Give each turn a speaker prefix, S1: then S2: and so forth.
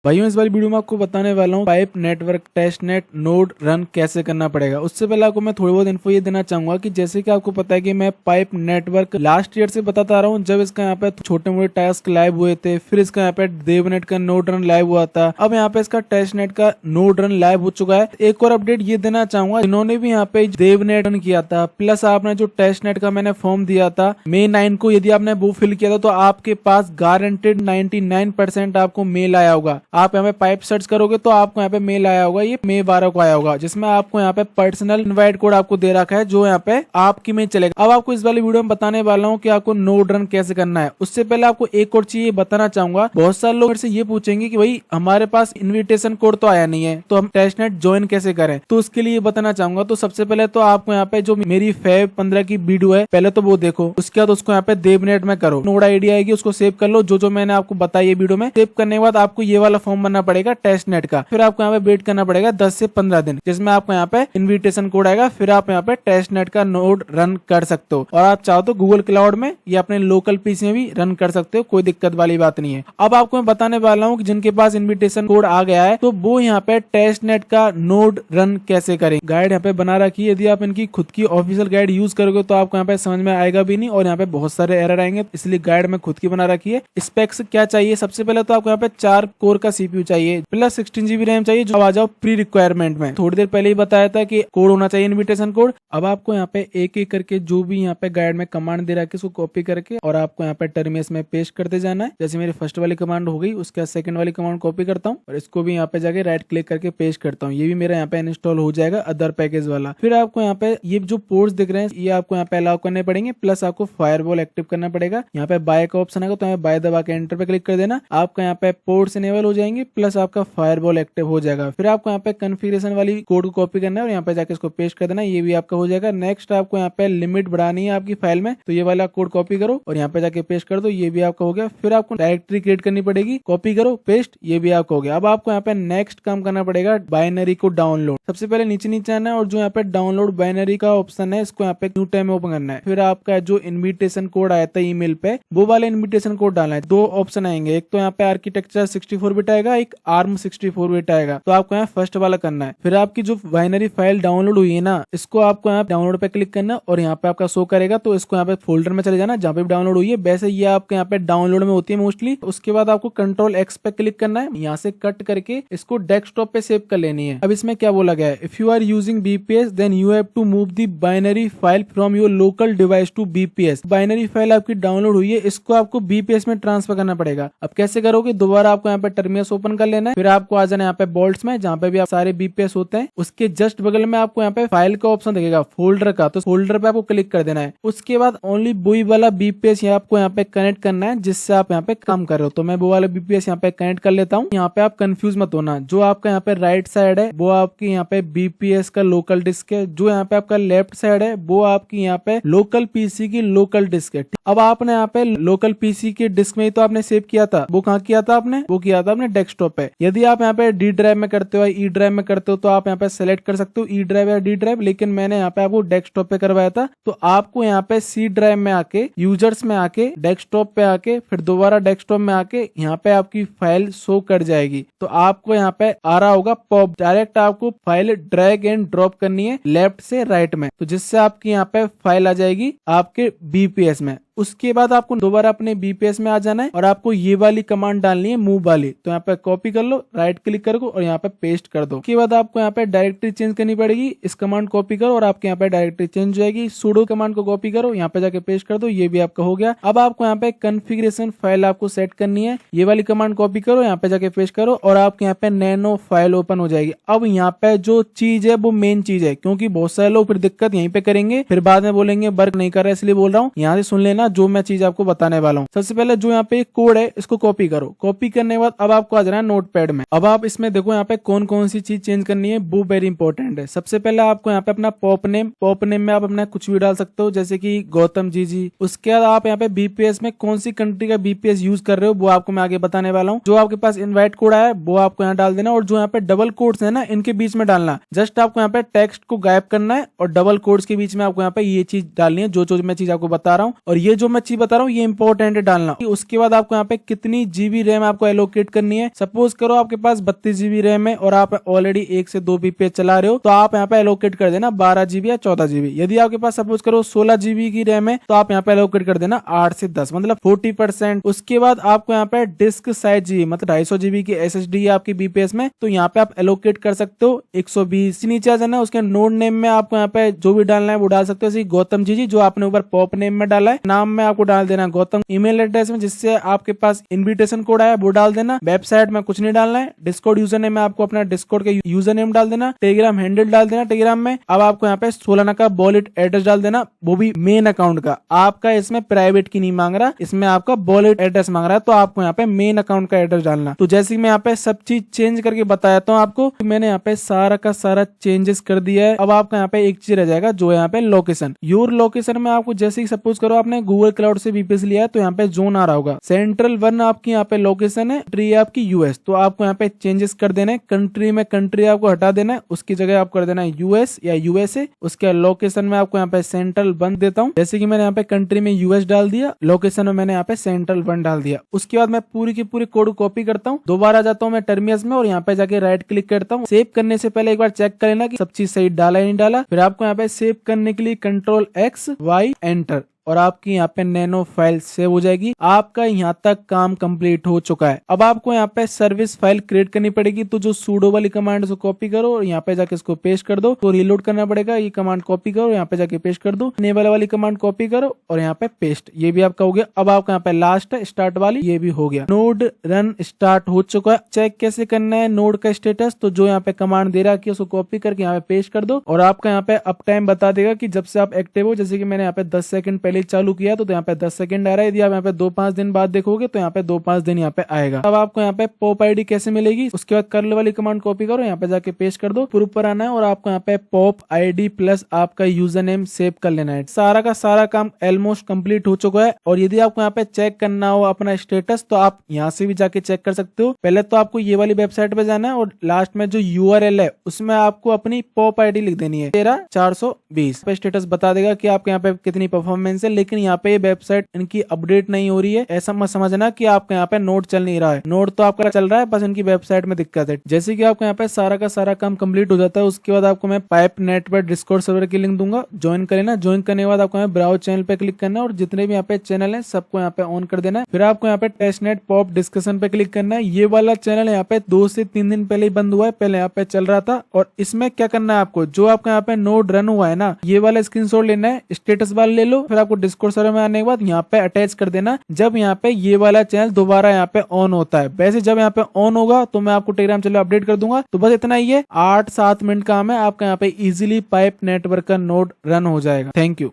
S1: भाइयों इस वाली वीडियो में आपको बताने वाला हूँ pipe network test net node run कैसे करना पड़ेगा। उससे पहले आपको मैं थोड़ी बहुत इन्फो ये देना चाहूंगा कि जैसे कि आपको पता है कि मैं पाइप नेटवर्क लास्ट ईयर से बताता आ रहा हूँ, जब इसका यहाँ पे छोटे मोटे टास्क लाइव हुए थे, फिर इसका यहाँ पे देवनेट का नोड रन लाइव हुआ था, अब यहाँ पे इसका टेस्ट नेट का नोड रन लाइव हो चुका है। एक और अपडेट ये देना चाहूंगा, इन्होंने भी यहाँ पे देवनेट रन किया था, प्लस आपने जो टेस्ट नेट का मैंने फॉर्म दिया था May 9 को, यदि आपने वो फिल किया था तो आपके पास गारंटेड 99% आपको मेल आया होगा। आप यहाँ पे पाइप सर्च करोगे तो आपको यहाँ पे मेल आया होगा, ये May 12 को आया होगा, जिसमें आपको यहाँ पे पर्सनल इनवाइट कोड आपको दे रखा है जो यहाँ पे आपकी में चलेगा। अब आपको इस वाली वीडियो में बताने वाला हूँ कि आपको नोड रन कैसे करना है। उससे पहले आपको एक और चीज बताना चाहूंगा, बहुत सारे लोग मेरे से ये पूछेंगे कि भाई हमारे पास इन्विटेशन कोड तो आया नहीं है तो हम टेस्ट नेट ज्वाइन कैसे करें। तो उसके लिए बताना चाहूंगा, तो सबसे पहले तो आपको यहाँ पे जो मेरी फेब 15 की वीडियो है पहले तो वो देखो, उसके बाद उसको यहाँ पे देवनेट में करो, नोड आईडी आएगी उसको सेव कर लो, जो मैंने आपको बताया ये वीडियो में। सेव करने के बाद आपको ये वाला फॉर्म भरना पड़ेगा टेस्ट नेट का, फिर आपको यहाँ पे वेट करना पड़ेगा 10 से 15 दिन, जिसमें आपको यहाँ पे इन्विटेशन कोड आएगा, फिर आप यहाँ पे टेस्ट नेट का नोड रन कर सकते हो। और आप चाहो तो गूगल क्लाउड में या अपने लोकल पीसी में भी रन कर सकते हो, कोई दिक्कत वाली बात नहीं है। अब आपको मैं बताने वाला हूँ कि जिनके पास इन्विटेशन कोड आ गया है तो वो यहाँ पे टेस्ट नेट का नोड रन कैसे करें। गाइड यहाँ पे बना रखी है, यदि आप इनकी खुद की ऑफिशियल गाइड यूज करोगे तो आपको यहाँ पे समझ में आएगा भी नहीं और यहाँ पे बहुत सारे एरर आएंगे, इसलिए गाइड में खुद की बना रखी है। स्पेक्स क्या चाहिए, सबसे पहले तो आपको यहाँ पे 4 कोर का सीपीयू चाहिए, प्लस 16 GB रैम चाहिए, जो आ जाओ प्री रिक्वायरमेंट में। थोड़ी देर पहले ही बताया था कि कोड होना चाहिए इन्विटेशन कोड। अब आपको यहाँ पे एक एक करके जो भी यहाँ पे गाइड में कमांड दे रखी है उसको कॉपी करके और आपको यहाँ पे टर्मिनस में पेस्ट करते जाना है। जैसे मेरी फर्स्ट वाली कमांड हो गई, उसके बाद सेकंड वाली कमांड कॉपी करता हूँ और इसको भी यहाँ पे जाके राइट क्लिक करके पेस्ट करता हूँ। ये भी मेरा यहाँ पे इंस्टॉल हो जाएगा अदर पैकेज वाला। फिर आपको यहाँ पे ये जो पोर्ट्स दिख रहे हैं ये आपको यहाँ पे अलाउ करने पड़ेंगे, प्लस आपको फायरवॉल एक्टिव करना पड़ेगा। यहाँ पे बाय का ऑप्शन आएगा तो यहाँ बाय दबा के एंटर पे क्लिक कर देना, आपका यहाँ पे पोर्ट्स इनेबल हो जाएंगे, प्लस आपका फायरवॉल एक्टिव हो जाएगा। फिर आपको यहाँ पे कॉन्फ़िगरेशन वाली कोड को कॉपी करना है और यहाँ पे जाके इसको पेस्ट कर देना, ये भी आपका हो जाएगा। नेक्स्ट आपको यहाँ पे लिमिट बढ़ानी है आपकी फाइल में, तो ये वाला कोड कॉपी करो और यहाँ पे जाके पेस्ट कर दो, ये भी आपका हो गया। फिर आपको डायरेक्टरी क्रिएट करनी पड़ेगी, कॉपी करो पेस्ट, ये भी आपका हो गया। अब आपको यहाँ पे नेक्स्ट काम करना पड़ेगा बाइनरी को डाउनलोड। सबसे पहले नीचे नीचे आना है और जो यहाँ पे डाउनलोड बाइनरी का ऑप्शन है इसको यहाँ पे न्यू टैब में ओपन करना है। फिर आपका जो इन्विटेशन कोड आया था ईमेल पे वो वाला इन्विटेशन कोड डालना है। 2 ऑप्शन आएंगे, एक तो यहाँ पे आर्किटेक्चर 64 बिट आएगा, एक आर्म 64 बिट आएगा, तो आपको यहाँ फर्स्ट वाला करना है। फिर आपकी जो बाइनरी फाइल डाउनलोड हुई है ना, इसको आपको यहाँ डाउनलोड पे क्लिक करना और यहाँ पे आपका शो करेगा, तो इसको यहाँ पे फोल्डर में चले जाना जहाँ पे डाउनलोड हुई है। वैसे ये आपके यहाँ पे डाउनलोड में होती है मोस्टली। उसके बाद आपको कंट्रोल X पे क्लिक करना है, यहाँ से कट करके इसको डेस्कटॉप पे सेव कर लेनी है। अब इसमें क्या बोला गया है, if you are using BPS then you have to move the binary file from your local device to BPS। Binary file आपकी डाउनलोड हुई है, इसको आपको BPS में ट्रांसफर करना पड़ेगा। अब कैसे करोगे, दोबारा आपको यहाँ पे टर्मिनस ओपन कर लेना है, फिर आपको आ जाना है यहाँ पे बोल्ट्स में जहाँ पे भी आप सारे BPS होते हैं। उसके जस्ट बगल में आपको यहाँ पे फाइल का ऑप्शन दिखेगा फोल्डर का, तो फोल्डर पे आपको क्लिक कर देना है। उसके बाद ओनली वही वाला BPS आपको यहाँ पे कनेक्ट करना है जिससे आप यहाँ पे काम कर रहे हो। तो मैं वो वाला BPS यहाँ पे कनेक्ट कर लेता हूँ। यहाँ पे आप कंफ्यूज मत होना, जो आपका यहाँ पे राइट साइड है वो आपकी यहाँ पे BPS का लोकल डिस्क है, जो यहाँ पे आपका लेफ्ट साइड है वो आपकी यहाँ पे लोकल पीसी की लोकल डिस्क है। अब आपने यहाँ पे लोकल पीसी के डिस्क में ही तो आपने सेव किया था, वो कहाँ किया था आपने, वो किया था आपने डेस्कटॉप पे। यदि आप यहाँ पे D ड्राइव में करते हो या E ड्राइव में करते हो तो आप यहाँ पे सेलेक्ट कर सकते हो E ड्राइव या D ड्राइव, लेकिन मैंने यहाँ पे आपको डेस्कटॉप पे करवाया था, तो आपको यहाँ पे C ड्राइव में आके यूजर्स में आके डेस्कटॉप पे आके फिर दोबारा डेस्कटॉप में आके यहाँ पे आपकी फाइल शो कर जाएगी। तो आपको यहाँ पे आ रहा होगा पॉप, डायरेक्ट आपको फाइल ड्रैग एंड ड्रॉप करनी है लेफ्ट से राइट में, तो जिससे आपकी यहाँ पे फाइल आ जाएगी आपके BPS में। उसके बाद आपको दोबारा अपने BPS में आ जाना है और आपको ये वाली कमांड डालनी है मूव वाली, तो यहाँ पे कॉपी कर लो, राइट क्लिक करो और यहाँ पे पेस्ट कर दो। उसके बाद आपको यहाँ पे डायरेक्टरी चेंज करनी पड़ेगी, इस कमांड कॉपी करो और आपके यहाँ पे डायरेक्टरी चेंज हो जाएगी। सुडो कमांड को कॉपी करो, यहाँ पे जाके पेस्ट कर दो, ये भी आपका हो गया। अब आपको यहाँ पे कॉन्फ़िगरेशन फाइल आपको सेट करनी है, ये वाली कमांड कॉपी करो, यहाँ पे जाके पेस्ट करो और आपके यहाँ पे नैनो फाइल ओपन हो जाएगी। अब यहाँ पे जो चीज है वो मेन चीज है, क्योंकि बहुत सारे लोग फिर दिक्कत यहीं पे करेंगे, फिर बाद में बोलेंगे वर्क नहीं कर रहा है, इसलिए बोल रहा हूँ यहाँ से सुन लेना जो मैं चीज आपको बताने वाला हूँ। सबसे पहले जो यहाँ पे कोड है इसको कॉपी करो, कॉपी करने के बाद अब आपको आ जाना है नोटपैड में। अब आप इसमें देखो यहाँ पे कौन कौन सी चीज चेंज करनी है, वो वेरी इंपॉर्टेंट है। सबसे पहले आपको यहाँ पे अपना पॉप नेम में आप अपना कुछ भी डाल सकते हो, जैसे कि गौतम जी। उसके बाद आप यहाँ पे BPS में कौन सी कंट्री का BPS यूज कर रहे हो वो आपको मैं आगे बताने वाला हूँ। जो आपके पास इनवाइट कोड आया वो आपको यहाँ डाल देना और जो यहाँ पे डबल कोड्स है ना इनके बीच में डालना। जस्ट आपको यहाँ पे टेक्स्ट को गायब करना है और डबल कोड्स के बीच में आपको यहाँ पे ये चीज डालनी है जो मैं चीज आपको बता रहा हूँ। और ये जो मैं चीज बता रहा हूँ ये इंपॉर्टेंट है डालना। उसके बाद आपको यहाँ पे कितनी जीबी रैम आपको एलोकेट करनी है। सपोज करो आपके पास 32 जीबी रैम है और आप ऑलरेडी 1 से 2 बीपीएस चला रहे हो, तो आप यहाँ पे एलोकेट कर देना 12 जीबी या 14 जीबी। यदि आपके पास सपोज करो 16 जीबी की रैम है तो आप यहाँ पे एलोकेट कर देना 8 से 10, मतलब 40%। उसके बाद आपको यहाँ पे डिस्क साइज जी मतलब 250 जीबी की SSD है आपकी बीपीएस में, तो यहाँ पे आप एलोकेट कर सकते हो 120। नीचे आ जाना, उसके नोड नेम में आपको यहाँ पे जो भी डालना है वो डाल सकते हो। गौतम जी जो आपने ऊपर पॉप नेम में डाला है, नाम में आपको डाल देना गौतम। ईमेल एड्रेस में जिससे आपके पास इन्विटेशन कोड आया वो डाल देना। वेबसाइट में कुछ नहीं डालना है। डिस्कॉर्ड यूजर नेम में आपको अपना डिस्कॉर्ड के यूजर नेम डाल देना। टेलीग्राम हैंडल डाल देना टेलीग्राम में। अब आपको यहाँ पे सोलाना का वॉलेट एड्रेस डाल देना, वो भी मेन अकाउंट का। आपका इसमें प्राइवेट की नहीं मांग रहा, इसमें आपका वॉलेट एड्रेस मांग रहा है, तो आपको यहाँ पे मेन अकाउंट का एड्रेस डालना। तो जैसे कि मैं यहाँ पे सब चीज चेंज करके बताता हूँ आपको, मैंने यहाँ पे सारा का सारा चेंजेस कर दिया है। अब आपका यहाँ पे एक चीज रह जाएगा जो यहाँ पे लोकेशन। योर लोकेशन में आपको जैसे ही सपोज करो आपने गूगल क्लाउड से वीपीएस लिया है तो यहाँ पे जोन आ रहा होगा। सेंट्रल 1 आपकी यहाँ पे लोकेशन है, कंट्री आपकी यूएस, तो आपको यहाँ पे चेंजेस कर देने। कंट्री में कंट्री आपको हटा देना है, उसकी जगह आप कर देना यूएस या यूएसए। उसके लोकेशन में आपको यहाँ पे सेंट्रल 1 देता हूँ, जैसे कि मैंने यहाँ पे कंट्री में यूएस डाल दिया, लोकेशन में मैंने यहाँ पे सेंट्रल 1 डाल दिया। उसके बाद मैं पूरी की पूरी कोड कॉपी करता हूँ, दोबारा जाता हूँ मैं टर्मिनस में और यहाँ पे जाके राइट क्लिक करता हूँ। सेव करने से पहले एक बार चेक कर लेना कि सब चीज सही डाला या नहीं डाला। फिर आपको यहाँ पे सेव करने के लिए Ctrl+X+Y एंटर, और आपकी यहाँ पे नैनो फाइल सेव हो जाएगी। आपका यहाँ तक काम कंप्लीट हो चुका है। अब आपको यहाँ पे सर्विस फाइल क्रिएट करनी पड़ेगी, तो जो sudo वाली कमांड उसको कॉपी करो और यहाँ पे जाके इसको पेस्ट कर दो। तो रीलोड करना पड़ेगा, ये कमांड कॉपी करो, यहाँ पे जाके पेस्ट कर दो। इनेबल वाली कमांड कॉपी करो और यहाँ पे पेस्ट, ये भी आपका हो गया। अब आपका यहाँ पे लास्ट है स्टार्ट वाली, ये भी हो गया। नोड रन स्टार्ट हो चुका है। चेक कैसे करना है नोड का स्टेटस, तो जो यहाँ पे कमांड दे रहा है उसको कॉपी करके यहाँ पे पेस्ट कर दो और आपका यहाँ पे अप टाइम बता देगा कि जब से आप एक्टिव हो। जैसे कि मैंने यहाँ पे 10 सेकंड पहले चालू किया तो यहाँ पे 10 सेकंड आ रहा है। यदि आप यहाँ पे 2-5 दिन बाद देखोगे तो यहाँ पे 2-5 दिन यहाँ पे आएगा। अब आपको यहाँ पे पॉप आईडी कैसे मिलेगी, उसके बाद कर्ल वाली कमांड कॉपी करो, यहाँ पे जाके पेस्ट कर दो, फिर ऊपर आना है और आपको यहाँ पे पॉप आईडी प्लस आपका यूजर नेम सेव कर लेना है। सारा का सारा काम ऑलमोस्ट कंप्लीट हो चुका है। और यदि आपको यहाँ पे चेक करना हो अपना स्टेटस तो आप यहाँ से भी जाके चेक कर सकते हो। पहले तो आपको ये वाली वेबसाइट पे जाना है और लास्ट में जो URL है उसमें आपको अपनी पॉप आईडी लिख देनी है 13420 पे। स्टेटस बता देगा कि आपके यहाँ पे कितनी परफॉर्मेंस है, लेकिन यहाँ पे वेबसाइट इनकी अपडेट नहीं हो रही है। ऐसा मत समझना कि आपके यहाँ पे नोड चल नहीं रहा है, नोड तो आपका चल रहा है, बस इनकी वेबसाइट में दिक्कत है। जैसे कि आपको यहाँ पे सारा का सारा काम कंप्लीट हो जाता है, उसके बाद आपको मैं पाइप नेटवर्क डिस्कॉर्ड सर्वर की लिंक दूंगा, ज्वाइन कर लेना। ज्वाइन करने के बाद आपको यहाँ ब्राउज चैनल पे क्लिक करना है और जितने भी यहाँ पे चैनल है सबको यहाँ पे ऑन कर देना है। फिर आपको यहाँ पे टेस्टनेट पॉप डिस्कशन पे क्लिक करना है। ये वाला चैनल यहाँ पे 2 से 3 दिन पहले ही बंद हुआ है, पहले यहाँ पे चल रहा था। और इसमें क्या करना है आपको, जो आपका यहाँ पे नोड रन हुआ है ना, ये वाला स्क्रीनशॉट लेना है, स्टेटस बार ले लो, फिर आपको डिस्कॉर्ड सर्वर में आने के बाद यहाँ पे अटैच कर देना। जब यहाँ पे ये वाला चैनल दोबारा यहाँ पे ऑन होता है, वैसे जब यहाँ पे ऑन होगा तो मैं आपको टेलीग्राम चैनल अपडेट कर दूंगा। तो बस इतना ही है, 8-7 मिनट काम है, आपका यहाँ पे इजीली पाइप नेटवर्क का नोड रन हो जाएगा। Thank you.